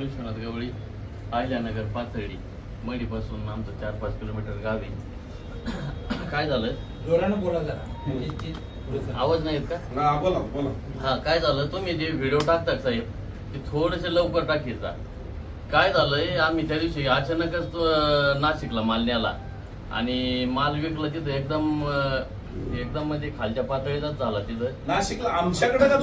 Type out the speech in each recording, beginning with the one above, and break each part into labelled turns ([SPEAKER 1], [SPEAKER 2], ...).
[SPEAKER 1] विश्वनाथ गवळी, अहिल्यानगर पाथर्डी, मडीपासून आमचं 4-5 किलोमीटर गाव आहे. काय झालं,
[SPEAKER 2] जोरानं बोला जरा,
[SPEAKER 1] आवाज नाही येत का?
[SPEAKER 3] बोला बोला.
[SPEAKER 1] हा, काय झालं, तुम्ही जे व्हिडिओ टाकता साहेब ते थोडेसे लवकर टाकायचा. काय झालंय, आम्ही त्या दिवशी अचानकच नाशिकला माल न्याला आणि माल विकला तिथं एकदम म्हणजे खालच्या पातळीचाच झाला. तिथं
[SPEAKER 3] नाशिकला आमच्याकडे का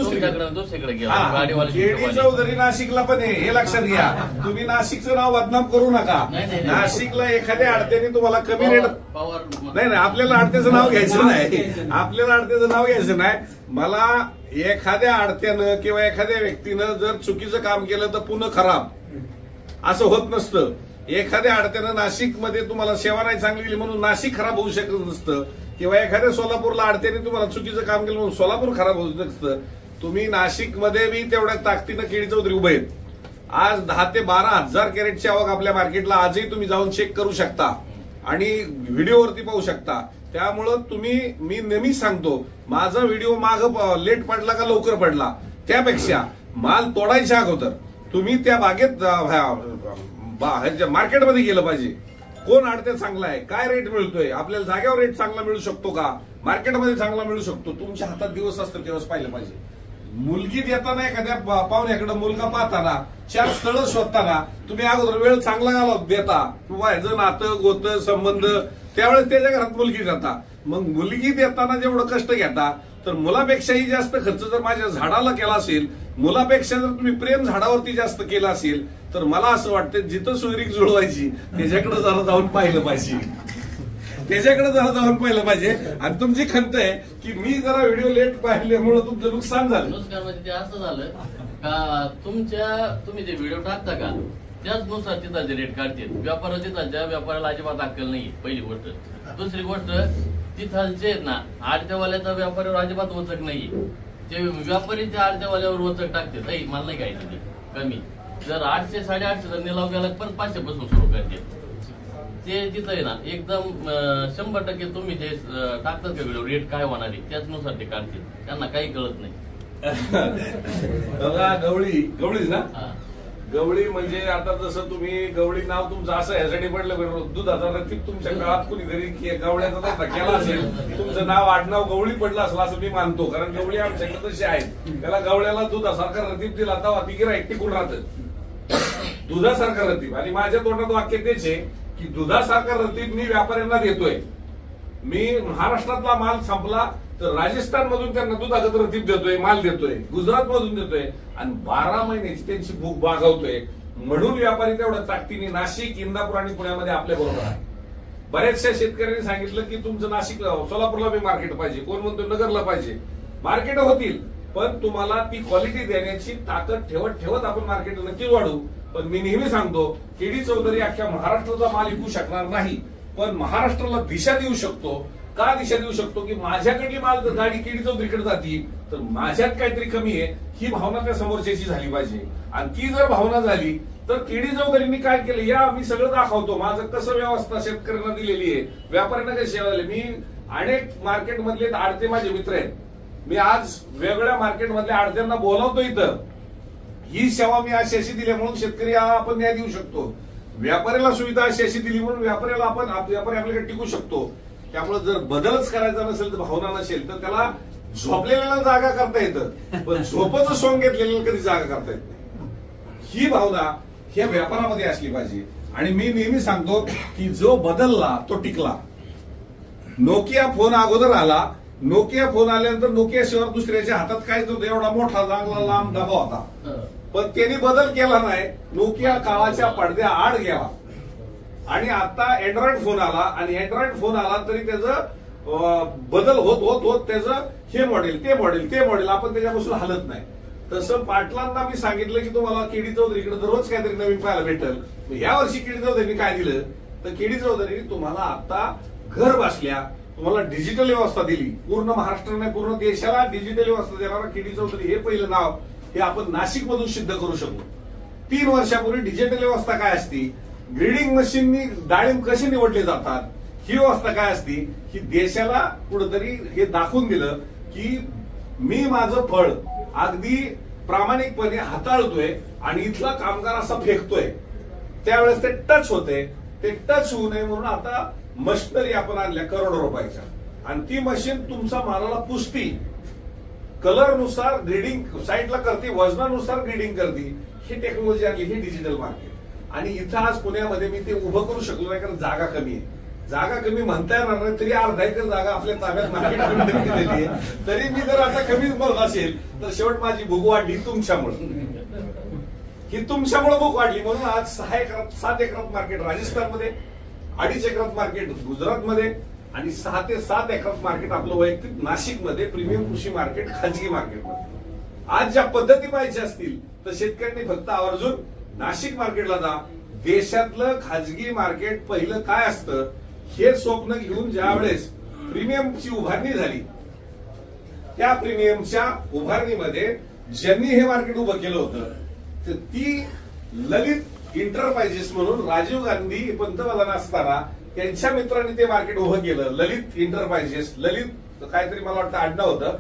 [SPEAKER 1] दुसरीकडे गेला गाडीवाला.
[SPEAKER 3] चौधरी नाशिकला पण आहे, हे लक्षात घ्या. तुम्ही नाशिकचं नाव बदनाम करू नका. नाशिकला एखाद्या अडत्याने तुम्हाला कमी रेट
[SPEAKER 1] पवार
[SPEAKER 3] नाही, आपल्याला अडत्याचं नाव घ्यायचं नाही. आपल्याला अडत्याचं नाव घ्यायचं नाही. मला एखाद्या अडत्यानं किंवा एखाद्या व्यक्तीनं जर चुकीचं काम केलं तर पुन्हा खराब असं होत नसतं. एखाद्या अडत्यानं नाशिकमध्ये तुम्हाला सेवा नाही चांगली दिली म्हणून नाशिक खराब होऊ शकत नसतं, किंवा एखाद्या सोलापूरला अडत्याने तुम्हाला चुकीचं काम केलं म्हणून सोलापूर खराब होऊ नसतं. तुम्ही नाशिकमध्ये बी तेवढ्या ताकदीनं केळी चौधरी उभे आहेत. आज 10 ते 12 हजार कॅरेटची आवक आपल्या मार्केटला आजही तुम्ही जाऊन चेक करू शकता आणि व्हिडिओवरती पाहू शकता. त्यामुळं मी नेहमी सांगतो, माझा व्हिडिओ माग लेट पडला का लवकर पडला त्यापेक्षा माल तोडायच्या अगोदर तुम्ही त्या बागेत मार्केटमध्ये गेलं पाहिजे. कोण आडते चांगला आहे, काय रेट मिळतोय, आपल्याला जागेवर रेट चांगला मिळू शकतो का, मार्केटमध्ये चांगला मिळू शकतो, तुमच्या हातात दिवस असतात तेव्हाच पाहिलं पाहिजे. मुलगी देताना एखाद्या पाहुण्याकडे मुलगा पाहताना 4 स्थळं शोधताना तुम्ही अगोदर वेळ चांगला घालवा देता किंवा ह्याचं नातं गोतं संबंध त्यावेळेस त्याच्या घरात मुलगी जाता. मग मुलगी देताना जेवढं कष्ट घेता तर मुलापेक्षाही जास्त खर्च जर माझ्या झाडाला केला असेल, मुलापेक्षा जर तुम्ही प्रेम झाडावरती जास्त केला असेल तर मला असं वाटतं जिथं सोयरीक जुळवायची त्याच्याकडे जरा जाऊन पाहिलं पाहिजे. आणि तुमची खंत आहे की मी जरा व्हिडिओ लेट पाहिल्यामुळे तुमचं नुकसान झालं.
[SPEAKER 1] म्हणजे ते असं झालं का तुम्ही जे व्हिडिओ टाकता का त्याचनुसार तिथं रेट काढतील व्यापार. तिथं व्यापाराला अजिबात अक्कल नाही, पहिली गोष्ट. दुसरी गोष्ट, तिथालचे ना आडत्यावाल्याचा व्यापाऱ्यावर अजिबात वचक नाही. ते व्यापारी त्या आडत्यावाल्यावर वचक टाकते, मला नाही घ्यायचं ते कमी. जर 800-850 जर निलाव गेला परत 500 पासून सुरू करते. ते तिथं आहे ना एकदम 100% तुम्ही जे टाकतात का व्हिडिओ रेट काय होणार आहे त्याचनुसार ते काढतील. त्यांना काही कळत नाही.
[SPEAKER 3] गवळीच ना, गवळी म्हणजे आता जसं तुम्ही गवळी नाव तुमचं असं यासाठी पडलं, दुधाचा रतीब तुमच्या काळात कुणीतरी गवळ्याचा धक्का केला असेल, तुमचं नाव आडनाव गवळी पडलं असेल असं मी मानतो. कारण गवळी आमच्याकडे तशी आहेत, त्याला गवळ्याला दुधासारखा रतीब दिला तेव्हा ती गिऱ्हाईक टिकून राहतं. दुधासारखा रतीब. आणि माझ्या तोंडात वाक्य तेच आहे की दुधासारखा रतीब मी व्यापाऱ्यांना देतोय. मी महाराष्ट्रातला माल संपला तर राजस्थान मधून त्यांना दुधागत रतीब देतोय, माल देतोय, गुजरात मधून देतोय आणि 12 महिन्याची त्यांची भूक भागवतोय. म्हणून व्यापारी तेवढ्या ताकदीने नाशिक, इंदापूर आणि पुण्यामध्ये आपल्या बरोबर आहे. बऱ्याचशा शेतकऱ्यांनी सांगितलं की तुमचं नाशिक सोलापूरला बी मार्केट पाहिजे, कोण म्हणतो नगरला पाहिजे. मार्केट होतील, पण तुम्हाला ती क्वालिटी देण्याची ताकद ठेवत आपण मार्केट नक्की वाढू. पण मी नेहमी सांगतो, केडी चौधरी अख्ख्या महाराष्ट्राचा माल विकू शकणार नाही, पण महाराष्ट्राला दिशा देऊ शकतो. का दिशा देऊ शकतो की माझ्याकडली माल गाडी केडी चौधरीकडे जाती तर माझ्यात काहीतरी कमी आहे ही भावना त्या समोरच्याची झाली पाहिजे. आणि ती जर भावना झाली तर केडी चौधरींनी काय केलं, या मी सगळं दाखवतो, माझं कसं व्यवस्था शेतकऱ्यांना दिलेली आहे, व्यापाऱ्यांना कशी सेवा दिली. मी अनेक मार्केटमधले आडते माझे मित्र आहेत, मी आज वेगळ्या मार्केटमधल्या आडत्यांना बोलावतो इथं. ही सेवा मी अशी अशी दिली म्हणून शेतकरी आपण न्याय देऊ शकतो, व्यापाऱ्याला सुविधा अशी अशी दिली म्हणून व्यापारी आपल्याकडे टिकू शकतो. त्यामुळे जर बदलच करायचा नसेल तर भावना नसेल तर त्याला झोपलेल्याला जागा करता येतं, पण झोपचं सोंग घेतलेल्याला कधी जागा करता येत नाही. ही भावना ह्या व्यापारामध्ये असली पाहिजे. आणि मी नेहमी सांगतो की जो बदलला तो टिकला. नोकिया फोन अगोदर आला, नोकिया फोन आल्यानंतर नोकिया शिवाय दुसऱ्याच्या हातात काय होतं, एवढा मोठा चांगला लांब डबा होता, पण त्यांनी बदल केला नाही. नोकिया काळाच्या पडद्या आड गेला आणि आता अँड्रॉइड फोन आला आणि अँड्रॉइड फोन आला तरी त्याचं बदल होत त्याचं हे मॉडेल ते मॉडेल आपण त्याच्यापासून हलत नाही. तसं पाटलांना मी सांगितलं की तुम्हाला केडी चौधरीकडे दररोज काहीतरी नवीन पाहायला भेटेल. या वर्षी केडी चौधरीने काय दिलं तर केडी चौधरीने तुम्हाला आता घर बसल्या तुम्हाला डिजिटल व्यवस्था दिली. पूर्ण महाराष्ट्राने पूर्ण देशाला डिजिटल व्यवस्था देणारा केडी चौधरी हे पहिलं नाव हे आपण नाशिक मधून सिद्ध करू शकतो. 3 वर्षापूर्वी डिजिटल व्यवस्था काय असती, ग्रेडिंग मशीननी डाळिंब कसे निवडले जातात, ही व्यवस्था काय असती, ही देशाला कुठेतरी हे दाखवून दिलं की मी माझं फळ अगदी प्रामाणिकपणे हाताळतोय आणि इथला कामगार असा फेकतोय, त्यावेळेस ते टच होते. ते टच होऊ नये म्हणून आता मशिनरी आपण आणल्या करोडो रुपयाच्या, आणि ती मशीन तुमचा मालाला पुसती, कलरनुसार ग्रेडिंग साईडला करते, वजनानुसार ग्रेडिंग करते. ही टेक्नॉलॉजी आणली, ही डिजिटल मार्केट. आणि इथं आज पुण्यामध्ये मी ते उभं करू शकलो नाही कारण जागा कमी आहे. जागा कमी म्हणता येणार नाही, तरी अर्धा एकर जागा आपल्या ताब्यात मार्केट कमिटीने दिलेली आहे. तरी मी जर आता कमीच बोलत असेल तर शेवट माझी भूक वाढली तुमच्यामुळे. ही तुमच्यामुळे भूक वाढली म्हणून आज 6 एकरात 7 एकरात मार्केट राजस्थानमध्ये, 2.5 एकरात मार्केट गुजरातमध्ये, आणि 6 ते 7 एकरात मार्केट आपलं वैयक्तिक नाशिकमध्ये प्रीमियम कृषी मार्केट, खाजगी मार्केटमध्ये. आज ज्या पद्धती पाहिजे असतील तर शेतकऱ्यांनी फक्त आवर्जून नाशिक मार्केटला जा. देशातलं खाजगी मार्केट पहिलं काय असतं हे स्वप्न घेऊन ज्यावेळेस प्रीमियमची उभारणी झाली, त्या प्रीमियमच्या उभारणीमध्ये ज्यांनी हे मार्केट उभं केलं होतं तर ती ललित इंटरप्राइजेस म्हणून राजीव गांधी पंतप्रधान असताना त्यांच्या मित्रांनी ते मार्केट उभं केलं. ललित इंटरप्राइजेस, ललित काहीतरी मला वाटतं आडनाव होतं.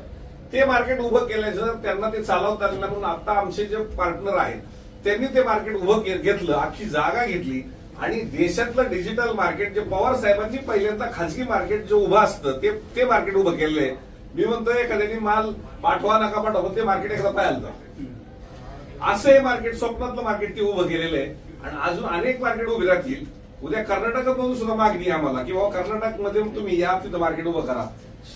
[SPEAKER 3] ते मार्केट उभं केल्याचं त्यांना ते चालवता आलं म्हणून आता आमचे जे पार्टनर आहेत त्यांनी ते मार्केट उभं घेतलं, अख्खी जागा घेतली आणि देशातलं डिजिटल मार्केट जे पवार साहेबांनी पहिल्यांदा खाजगी मार्केट जे उभं असतं ते मार्केट उभं केलंय. मी म्हणतोय एखाद्याने माल पाठवा नका पाठवा, ते मार्केट एकदा पाहायला जातं. असं हे मार्केट, स्वप्नातलं मार्केट ते उभं केलेलं आहे आणि अजून अनेक मार्केट उभी राहतील. उद्या कर्नाटकातून सुद्धा मागणी आहे आम्हाला की बाबा कर्नाटकमध्ये तुम्ही या, तिथं मार्केट उभं करा.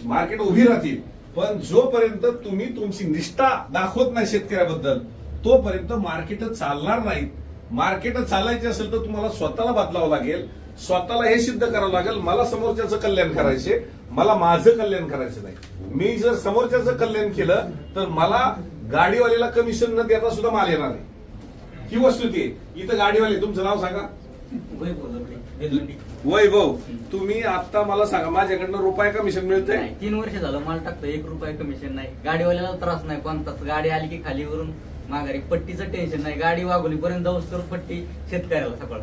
[SPEAKER 3] मार्केट उभी राहतील, पण जोपर्यंत तुम्ही तुमची निष्ठा दाखवत नाही शेतकऱ्याबद्दल तोपर्यंत मार्केट चालणार नाहीत. मार्केट चालायचे असेल तर तुम्हाला स्वतःला बदलावं लागेल, स्वतःला हे सिद्ध करावं लागेल मला समोरच्याचं कल्याण करायचे, मला माझं कल्याण करायचं नाही. मी जर समोरच्याचं कल्याण केलं तर मला गाडीवाल्याला कमिशन न देता सुद्धा माल येणार नाही. ही वस्तुस्थिती आहे. इथं गाडीवाले, तुमचं नाव सांगा. वैभव, तुम्ही आता मला सांगा माझ्याकडनं रुपये कमिशन मिळतंय?
[SPEAKER 4] 3 वर्ष झालं माल टाकतो, 1 रुपया कमिशन नाही. गाडीवाल्याला त्रास नाही कोणताच. गाडी आली की खालीवरून माघारी, पट्टीचं टेन्शन नाही. गाडी वाघोलीपर्यंत जाऊस तर पट्टी शेतकऱ्याला सकाळ.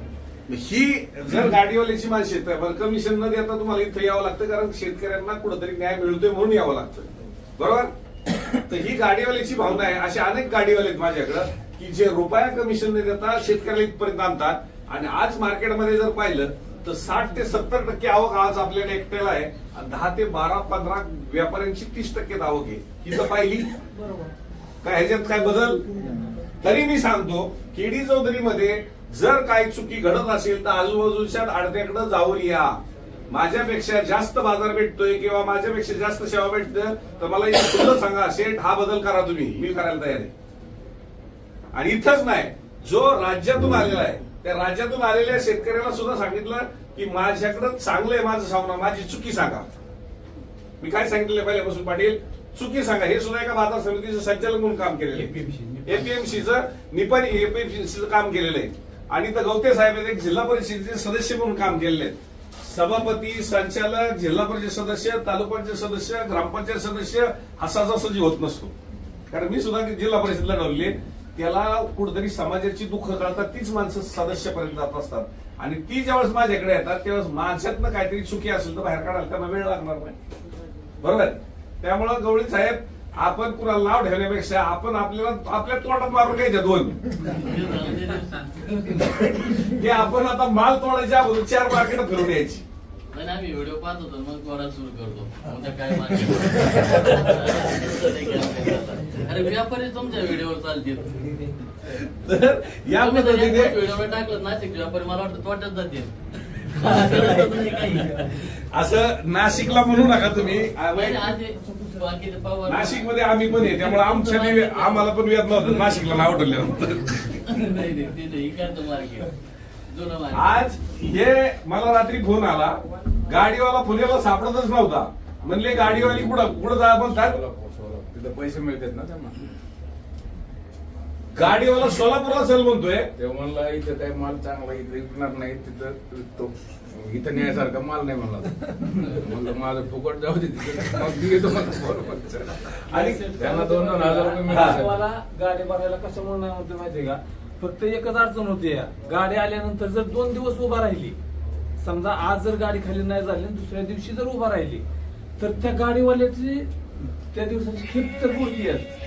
[SPEAKER 3] ही जर गाडीवाल्याची माणसं आहे, कमिशन न देता तुम्हाला इथं यावं लागतं कारण शेतकऱ्यांना कुठेतरी न्याय मिळतोय म्हणून यावं लागतं, बरोबर? तर ही गाडीवाल्याची भावना आहे. असे अनेक गाडीवाले आहेत माझ्याकडं की जे रुपया कमिशन न देता शेतकऱ्याला इथपर्यंत आणतात. आणि आज मार्केटमध्ये जर पाहिलं तर 60 ते 70% आवक आज आपल्याला एकट्याला आहे. 10 ते 12-15 व्यापाऱ्यांची 30% आवक आहे. इथं पाहिली काय, ह्याच्यात काय बदल? तरी मी सांगतो केडी चौधरीमध्ये जर काही चुकी घडत असेल तर आजूबाजूच्या आडत्याकडे जाऊन या. माझ्यापेक्षा जास्त बाजार भेटतोय किंवा माझ्यापेक्षा जास्त सेवा भेटतं तर मला इथं सांगा, शेठ हा बदल करा तुम्ही, मी करायला तयार आहे. आणि इथंच नाही, जो राज्यातून आलेला आहे त्या राज्यातून आलेल्या शेतकऱ्याला सुद्धा सांगितलं की माझ्याकडे चांगलं आहे माझं सांगणं, माझी चुकी सांगा. मी काय सांगितलं पहिल्यापासून पाटील, चुकी सांगा. हे सुद्धा एका बाजार समितीचं संचालक म्हणून काम केलेलं आहे, एपीएमसीचं निपण एपीएमसीचं काम केलेलं आहे. आणि तर गवते साहेब एक जिल्हा परिषदेचे सदस्य म्हणून काम केलेले आहेत. सभापती, संचालक, जिल्हा परिषद सदस्य, तालुका पंचायत सदस्य, ग्रामपंचायत सदस्य हा सहजासहजी होत नसतो. कारण मी सुद्धा जिल्हा परिषदला लढवली, त्याला कुठेतरी समाजाची दुःख कळतात तीच माणसं सदस्यापर्यंत जात असतात. आणि ती ज्यावेळेस माझ्याकडे येतात त्यावेळेस माझ्यातनं काहीतरी चुकी असेल तर बाहेर काढायला त्यांना वेळ लागणार नाही, बरोबर? त्यामुळं गवळी साहेब, आपण कुणाला नाव ठेवण्यापेक्षा आपण आपल्या तोंडात मारून घ्यायच्या 2 की आपण आता माल तोडायच्या अगोदर 4 मार्केट फिरून यायची.
[SPEAKER 1] नाही, आम्ही व्हिडिओ पाहत होतो मग कोणाला सुरू करतो उद्या काय मार्केट. अरे व्यापारी तुमच्या व्हिडिओवर चालतील.
[SPEAKER 3] तर या पद्धतीने
[SPEAKER 1] व्हिडिओ टाकलं नाशिक व्यापारी मला वाटतं तोट्यात जातील.
[SPEAKER 3] असं नाशिकला म्हणू नका तुम्ही. नाशिकमध्ये आम्ही पण आहे त्यामुळे आम्हाला पण व्याज नव्हतं नाशिकला नाव ठरलं. आज हे मला रात्री फोन आला, गाडीवाला पुण्याला सापडतच नव्हता. म्हणले गाडीवाली कुठं जा म्हणतात,
[SPEAKER 5] तिथं पैसे मिळतात ना त्यांना.
[SPEAKER 3] गाडीवाला सोलापूरला चल म्हणतोय.
[SPEAKER 5] ते म्हणला इथं काही माल चांगला इथं विकणार नाही, तिथं तो इथं न्यायसारखा माल नाही म्हणला. म्हणलं माझं फुकट जाऊ दे तिथे, मग घेतो आणि त्यांना 2,000 रुपये मिळाले.
[SPEAKER 2] गाडी भरायला कशामुळे नाही म्हणते माहितीये का, फक्त एकच अडचण होती, गाडी आल्यानंतर जर 2 दिवस उभा राहिली, समजा आज जर गाडी खाली नाही झाली दुसऱ्या दिवशी जर उभा राहिली तर त्या गाडीवाल्याची त्या दिवसाची खेप तर पुरती आहे.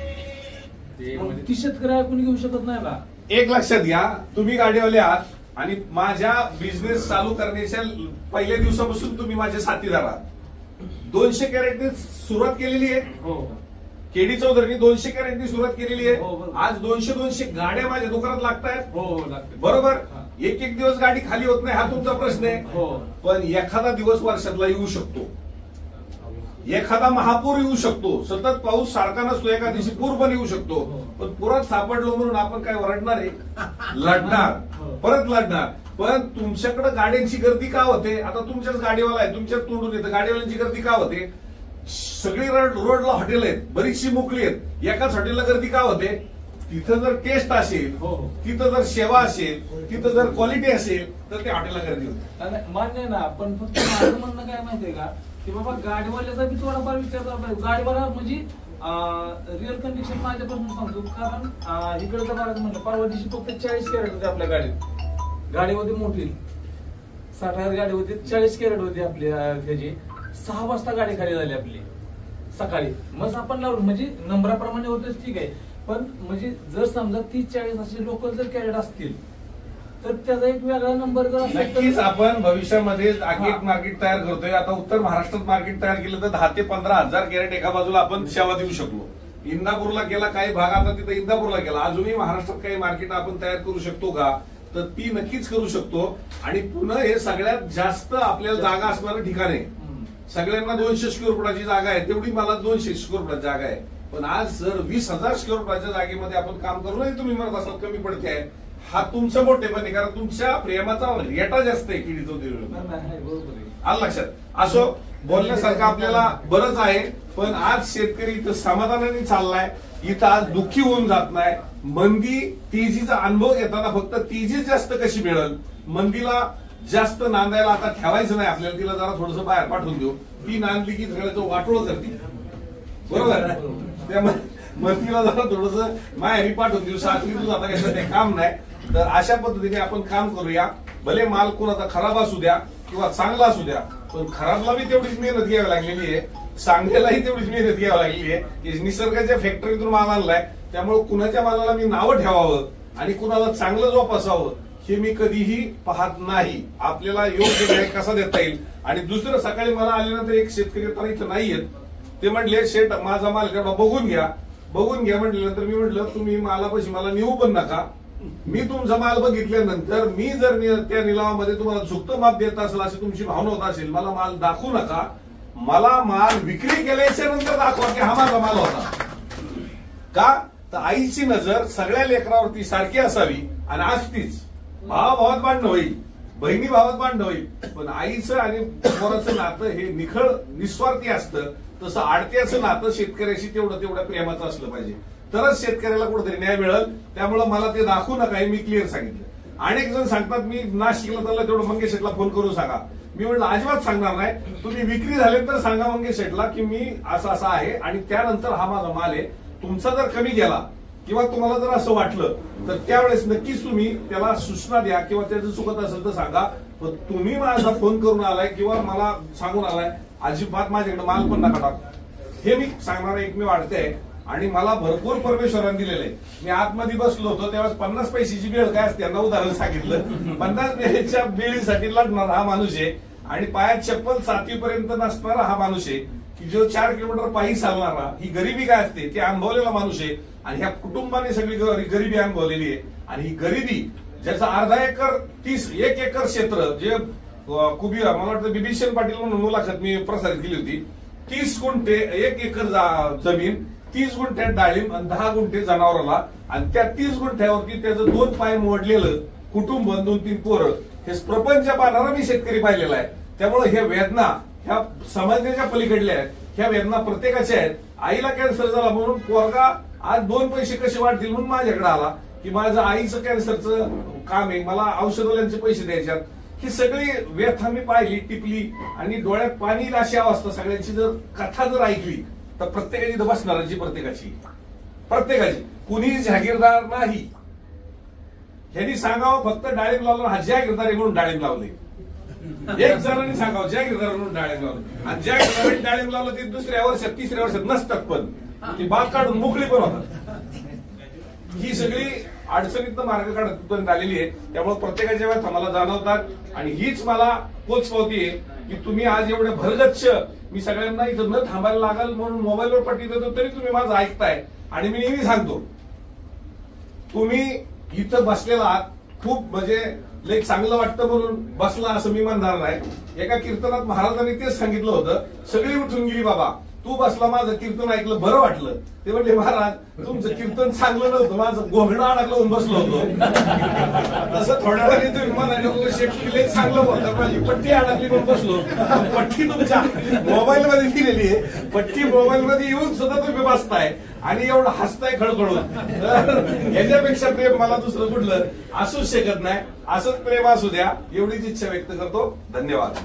[SPEAKER 2] मग ती शेतकरी ऐकून घेऊ शकत नाही ना.
[SPEAKER 3] एक लक्षात घ्या, तुम्ही गाडीवाले आहात आणि माझ्या बिझनेस चालू करण्याच्या पहिल्या दिवसापासून तुम्ही माझे साथीदार आहात. 200 कॅरेटने सुरुवात केलेली आहे.
[SPEAKER 2] हो
[SPEAKER 3] केडी चौधरीने 200 कॅरेटनी सुरुवात केलेली
[SPEAKER 2] हो,
[SPEAKER 3] आहे.
[SPEAKER 2] बरोबर.
[SPEAKER 3] आज 200 गाड्या माझ्या दुकानात लागतायत.
[SPEAKER 2] हो लागते.
[SPEAKER 3] बरोबर.
[SPEAKER 2] हा.
[SPEAKER 3] एक दिवस गाडी खाली होत नाही हा तुमचा प्रश्न आहे.
[SPEAKER 2] हो.
[SPEAKER 3] पण एखादा दिवस वर्षातला येऊ शकतो, एखादा महापूर येऊ शकतो, सतत पाऊस सारखा नसतो, एका दिवशी पूर पण येऊ शकतो. पण पुरात सापडलो म्हणून आपण काय ओरडणार आहे? लढणार, परत लढणार. पण तुमच्याकडे गाड्यांची गर्दी का होते? आता तुमच्याच गाडीवाला आहे, तुमच्याच तोंडून येतं, गाडीवाल्यांची गर्दी का होते? सगळी रोडला हॉटेल आहेत, बरीचशी मोकळी आहेत, एकाच हॉटेलला गर्दी का होते? तिथं जर टेस्ट असेल, तिथं जर सेवा असेल, तिथं जर क्वालिटी असेल तर त्या हॉटेलला गर्दी होते.
[SPEAKER 2] मान्य आहे ना. पण फक्त माझं म्हणणं काय माहितीये का, की बाबा गाडीवाल्याचा बी थोडाफार विचार झाला पाहिजे. गाडीवाला म्हणजे रिअल कंडिशन माझ्यापासून सांगतो, कारण इकडे तर बघायचं म्हणलं परवा दिवशी फक्त 40 कॅरेट होते आपल्या गाडीत. गाडी होती मोठी 60 गाडी होती, 40 कॅरेट होती आपली ह्याची. 6 वाजता गाडी खाली झाली आपली सकाळी. मग आपण लावलं म्हणजे नंबराप्रमाणे होतेच ठीक आहे, पण म्हणजे जर समजा 30-40 असे लोक जर कॅरेट असतील तर त्याचा एक वेगळा नंबर जर असेल
[SPEAKER 3] नक्कीच
[SPEAKER 2] तर
[SPEAKER 3] आपण भविष्यामध्ये एक मार्केट तयार करतोय. आता उत्तर महाराष्ट्रात मार्केट तयार केलं तर 10 ते 15 हजार कॅरेट एका बाजूला आपण सेवा देऊ शकलो. इंदापूरला केला, काही भाग आता तिथं इंदापूरला केला. अजूनही महाराष्ट्रात काही मार्केट आपण तयार करू शकतो का? तर ती नक्कीच करू शकतो. आणि पुन्हा हे सगळ्यात जास्त आपल्याला जागा असणारं ठिकाण आहे. सगळ्यांना 200 स्क्वेअर फुटाची जागा आहे, तेवढी मला 200 स्क्वेअर फुटाची जागा आहे. पण आज जर 20,000 स्क्वेअर फुटाच्या जागेमध्ये आपण काम करूनही तुम्ही म्हणत असाल कमी पडते आहे, हा तुमचा मोठेपण आहे. कारण तुमच्या प्रेमाचा रेटा जास्त आहे केडी चौधरी. आलं लक्षात? असो, बोलण्यासारखं आपल्याला बरंच आहे. पण आज शेतकरी इथं समाधानाने चाललाय, इथं आज दुःखी होऊन जात नाही. मंदी तेजीचा अनुभव घेताना फक्त तेजी जास्त कशी मिळेल, मंदीला जास्त नांदायला आता ठेवायचं नाही आपल्याला, तिला जरा थोडंसं बाहेर पाठवून देऊ. ती नांदली की सगळ्याचं वाटोळ करते. बरोबर. त्यामुळे मंदीला जरा थोडंसं माहेरी पाठवून देऊ. सासरी तू आता काही ते काम नाही. तर अशा पद्धतीने आपण काम करूया. भले माल कोणाचा खराब असू द्या किंवा चांगला असू द्या, पण खराबला बी तेवढीच मेहनत घ्यावी लागलेली आहे, चांगल्यालाही तेवढीच मेहनत घ्यावी लागलेली आहे. की निसर्गाच्या फॅक्टरीतून माल आणलाय, त्यामुळे कुणाच्या मालाला मी नावं ठेवावं आणि कुणाला चांगलं जोपासावं हे मी कधीही पाहत नाही. आपल्याला योग्य न्याय कसा देता येईल. आणि दुसरं, सकाळी मला आल्यानंतर एक शेतकरी तर इथं नाही येत, ते म्हटले शेठ माझा माल तेवढा बघून घ्या म्हटल्यानंतर मी म्हटलं तुम्ही मालापाशी मला नेऊ पण नका. मी तुमचा माल बघितल्यानंतर मी जर त्या निलावामध्ये तुम्हाला झुकतं माप देत असेल अशी तुमची भावना होत असेल, मला माल दाखवू नका. मला माल विक्री केल्याच्या नंतर दाखवा की हा माझा माल होता. का तर आईची नजर सगळ्या लेकरावरती सारखी असावी आणि असतीच. भावाभावात भांडण होईल, बहिणी भावात भांडण होईल, पण आईचं आणि पोराचं नातं हे निखळ निस्वार्थी असतं. तसं आडत्याचं नातं शेतकऱ्याशी तेवढ्या प्रेमाचं असलं पाहिजे, तरच शेतकऱ्याला कुठेतरी न्याय मिळेल. त्यामुळे मला ते दाखवू नका हे मी क्लिअर सांगितलं. अनेक जण सांगतात मी नाशिकला चालला तेवढं मंगेश शेठला फोन करून सांगा. मी म्हटलं अजिबात सांगणार नाही. तुम्ही विक्री झाले तर सांगा मंगेश शेठला की मी असं आहे आणि त्यानंतर हा माझा माल आहे. तुमचा जर कमी गेला किंवा तुम्हाला जर असं वाटलं तर त्यावेळेस नक्कीच तुम्ही त्याला सूचना द्या किंवा त्याचं चुकत असेल तर सांगा. पण तुम्ही माझा फोन करून आलाय किंवा मला सांगून आलाय अजिबात माझ्याकडे माल पण नका टाकू, हे मी सांगणार एकमेव वाटते. आणि मला भरपूर परमेश्वरांनी दिलेलं आहे. मी आतमध्ये बसलो होतो त्यावेळेस 50 पैशाची बेळ काय असते यांना उदाहरण सांगितलं. 50 पैशाच्या बेळीसाठी लढणारा हा माणूस आहे आणि पायात चप्पल 7वी पर्यंत नसणारा हा माणूस आहे की जो 4 किलोमीटर पायी चालणारा. ही गरिबी काय असते ते अनुभवलेला माणूस आहे आणि ह्या कुटुंबाने सगळी गरिबी अनुभवलेली आहे. आणि ही गरिबी ज्याचा अर्धा एकर 1 एकर क्षेत्र जे कुबीरा मला वाटतं बिभीषण पाटील म्हणून मुलाखत मी प्रसारित केली होती. 30 गुंठे 1 एकर जमीन, 30 गुंठ्यात डाळिंब आणि 10 गुंठे जनावराला. आणि त्या 30 गुंठ्यावरती त्याचं 2 पाय मोडलेलं कुटुंब, 2-3 पोरं. हे प्रपंच पाहणारा मी शेतकरी पाहिलेला आहे. त्यामुळे ह्या वेदना ह्या समाजाच्या पलीकडल्या आहेत. ह्या वेदना प्रत्येकाच्या आहेत. आईला कॅन्सर झाला म्हणून पोरगा आज 2 पैसे कसे वाढतील म्हणून माझ्याकडे आला की माझं आईचं कॅन्सरचं काम आहे, मला औषधवाल्यांचे पैसे द्यायच्यात. ही सगळी व्यथा मी पाहिली, टिपली आणि डोळ्यात पाणी येईल अशी अवस्था. सगळ्यांची जर कथा जर ऐकली तर प्रत्येकाची इथं बसणारांची प्रत्येकाची कुणीही जागीरदार नाही. ह्यांनी सांगावं फक्त डाळिंब लावलं, हा जागीरदार म्हणून डाळिंब लावले. एक जणांनी सांगावं जागीरदार म्हणून डाळिंब लावले आणि जागीरदारांनी डाळिंब लावलं ते 2ऱ्या वर्षात 3ऱ्या वर्षात नसतात पण ती बाग काढून मोकळी पण होतात. ही सगळी अडचणीतनं मार्ग काढत आलेली आहे. त्यामुळे प्रत्येकाच्या वेळेस आम्हाला जाणवतात आणि हीच मला पोचपावती आहे की तुम्ही आज एवढे भरगच्छ, मी सगळ्यांना इथं न थांबायला लागाल म्हणून मोबाईलवर पट्टी देतो तरी तुम्ही माझं ऐकताय. आणि मी नेहमी सांगतो, तुम्ही इथं बसलेला आहात खूप म्हणजे लई चांगलं वाटतं म्हणून बसला असं मी म्हणणार नाही. एका कीर्तनात महाराजांनी तेच सांगितलं होतं, सगळी उठून गेली बाबा, तू बसला माझं कीर्तन ऐकलं बरं वाटलं. ते म्हणले महाराज तुमचं कीर्तन चांगलं नव्हतं, माझं घोगणं अडकलं होऊन बसलो होतो. तसं थोड्या वेळाने तुम्ही म्हणाले शेटले चांगलं होतं, माझी पट्टी अडकली म्हणून बसलो. पट्टी तुमच्या मोबाईल मध्ये दिलेली आहे, पट्टी मोबाईल मध्ये येऊन सुद्धा तुम्ही बसताय आणि एवढं हसताय खळखळून. याच्यापेक्षा प्रेम मला दुसरं कुठलं असूच शकत नाही. असंच प्रेम असू द्या एवढीच इच्छा व्यक्त करतो. धन्यवाद.